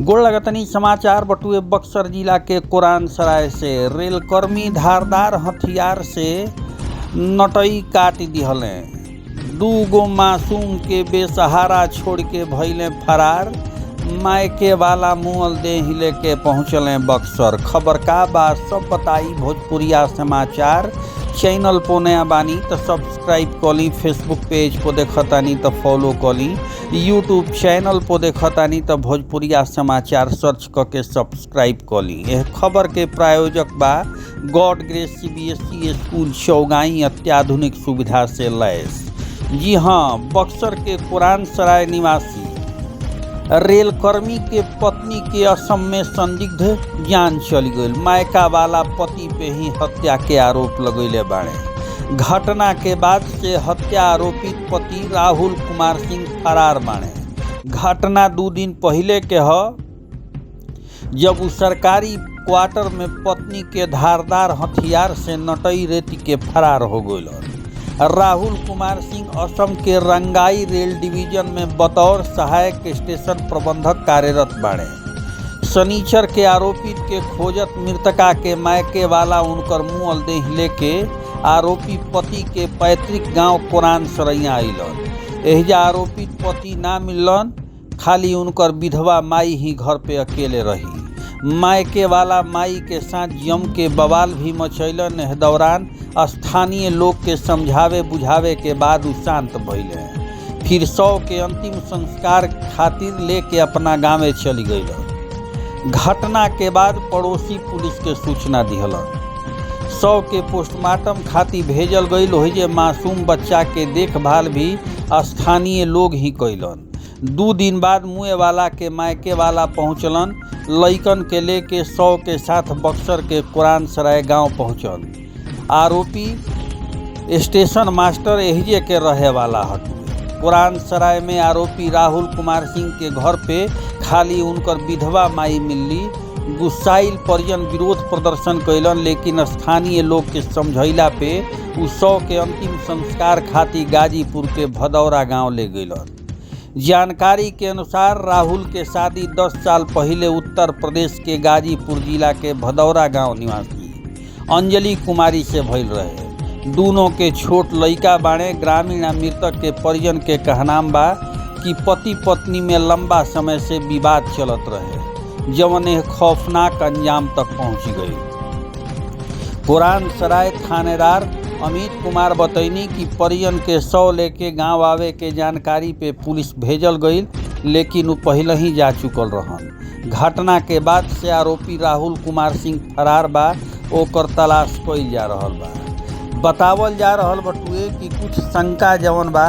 गोड़ लगतनी समाचार बटुए बक्सर जिला के कुरान सराय से रेलकर्मी धारदार हथियार से नटई काट दिहले। 2 गो मासूम के बेसहारा छोड़ के भइले फरार। मायके वाला मुअल देह लेके पहुँचले बक्सर। खबर का बा सब बताई भोजपुरिया समाचार। चैनल पो नया बानी तो सब्सक्राइब कली, फेसबुक पेज को देखतानी तो फॉलो कली, यूट्यूब चैनल पो देखतानी तो भोजपुरिया समाचार सर्च करके सब्सक्राइब कली। यह खबर के प्रायोजक बा गॉड ग्रेस CBSE स्कूल चौगाई, अत्याधुनिक सुविधा से लैस। जी हाँ, बक्सर के कुरान सराय निवासी रेलकर्मी के पत्नी के असम में संदिग्ध जान चल गई। मायका वाला पति पे ही हत्या के आरोप लगैले बाड़े। घटना के बाद से हत्या आरोपित पति राहुल कुमार सिंह फरार बाड़े। घटना 2 दिन पहले के जब वो सरकारी क्वार्टर में पत्नी के धारदार हथियार से नटई रेती के फरार हो गए। राहुल कुमार सिंह असम के रंगाई रेल डिवीजन में बतौर सहायक स्टेशन प्रबंधक कार्यरत बाड़े। शनिचर के आरोपित के खोजत मृतका के मायके वाला उनकर मुअल देह लेके आरोपी पति के पैतृक गांव कुरान सरैया अइलन। एहिजा आरोपित पति ना मिलन, खाली उनकर विधवा माई ही घर पे अकेले रही। मायके वाला माई के साथ जम के बवाल भी मचैलन। एह दौरान स्थानीय लोग के समझावे बुझावे के बाद उ शांत भइले। फिर शव के अंतिम संस्कार खातिर लेके अपना गाँवे चली गई। घटना के बाद पड़ोसी पुलिस के सूचना दिहलन। शव के पोस्टमार्टम खातिर भेजल गई। ओहिजे मासूम बच्चा के देखभाल भी स्थानीय लोग ही कैलन। 2 दिन बाद मुए वाला के मायके वाला पहुँचलन। लइकन के लेके शव के साथ बक्सर के कुरान सराय गाँव पहुँचल। आरोपी स्टेशन मास्टर एहिजे के रहे वाला हटुए। कुरान सराय में आरोपी राहुल कुमार सिंह के घर पे खाली उनकर विधवा माई मिलली। गुस्साइल परिजन विरोध प्रदर्शन कैलन, लेकिन स्थानीय लोग के समझैला पे उ शव के अंतिम संस्कार खातिर गाजीपुर के भदौरा गांव ले गइलन। जानकारी के अनुसार राहुल के शादी 10 साल पहले उत्तर प्रदेश के गाजीपुर जिला के भदौरा गांव निवासी अंजलि कुमारी से भइल रहे। दोनों के छोट लइका बाड़े। ग्रामीण मृतक के परिजन के कहनाम बा कि पति पत्नी में लंबा समय से विवाद चलत रहे, जवन एक खौफनाक अंजाम तक पहुंच गई। कुरान सराय थानेदार अमित कुमार बतैनी कि परिजन के शव लेके गांव आवे के जानकारी पे पुलिस भेजल गई, लेकिन वो पहले ही जा चुकल रहन। घटना के बाद से आरोपी राहुल कुमार सिंह फरार बा, ओकर तलाश कइल जा रहल बा। बतावल जा रहल बटुए कि कुछ शंका जवन बा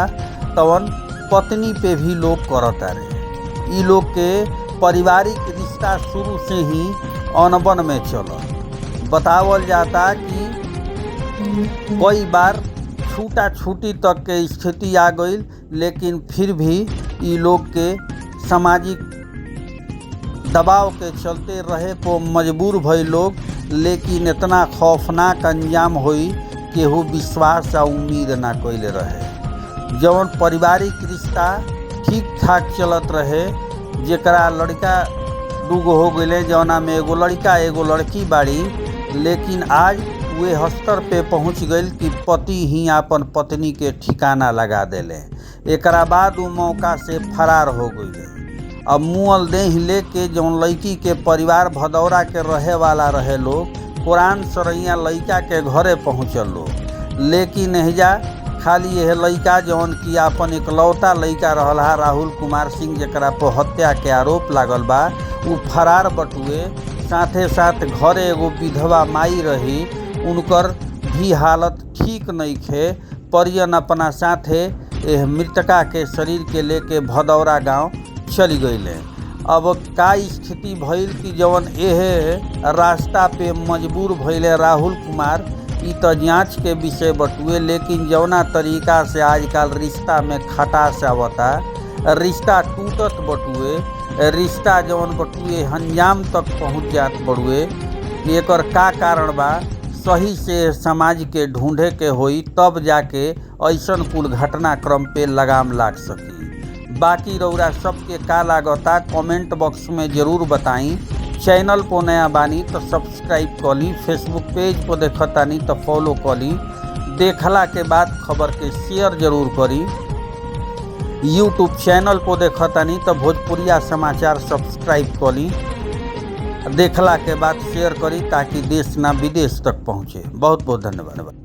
तवन पत्नी पे भी लोग करत रहे। ई लोग के पारिवारिक रिश्ता शुरू से ही अनबन में चलल। बतावल जाता कि कई बार छूटा छूटी तक के स्थिति आ गई, लेकिन फिर भी ई लोग के सामाजिक दबाव के चलते रहे को मजबूर भई लोग। लेकिन इतना खौफनाक अंजाम होई केहू विश्वास आ उम्मीद ना कइले रहे। जवन पारिवारिक रिश्ता ठीक ठाक चलत रहे, जेकरा लड़का 2 गो हो गए, जवना में एगो लड़का एगो लड़की बाड़ी, लेकिन आज वे स्तर पे पहुंच गई कि पति ही अपन पत्नी के ठिकाना लगा देले। एकरा बाद वो मौका से फरार हो गई। अब मुअल देह लेके जौन लड़की के परिवार भदौरा के रहे वाला रहे लोग, कुरान सरैया लड़का के घरे पहुँचल लोग। लेकिन एहिजा खाली यह लड़का जौन कि अपन इकलौता लड़का रहला राहुल कुमार सिंह, जकरा पर हत्या के आरोप लागल बा, वो फरार बटुए। साथे साथ घरे एगो विधवा माई रही, उनकर भी हालत ठीक नहीं थे। परिजन अपना साथे एह मृतका के शरीर के लेके भदौरा गांव चली गईले। अब का स्थिति भइल कि जवन एहे रास्ता पे मजबूर भइले राहुल कुमार, ई तो जांच के विषय बटुए। लेकिन जवना तरीका से आजकल रिश्ता में खटास आवता, रिश्ता टूटत बटुए, रिश्ता जवन बटुए अंजाम तक पहुँच जात बड़ुए। एकर का कारण बा सही से समाज के ढूंढे के होई, तब जाके ऐसन कुल घटनाक्रम पे लगाम लाग सकी। बाकी रउरा सबके का लागता कमेंट बॉक्स में जरूर बताई। चैनल पर नया बानी तो सब्सक्राइब करी, फेसबुक पेज पर देखतानी तो फॉलो करी, देखला के बाद खबर के शेयर जरूर करी। यूट्यूब चैनल पर देखतानी तो भोजपुरिया समाचार सब्सक्राइब करी, देखला के बाद शेयर करी ताकि देश ना विदेश तक पहुँचे। बहुत बहुत धन्यवाद।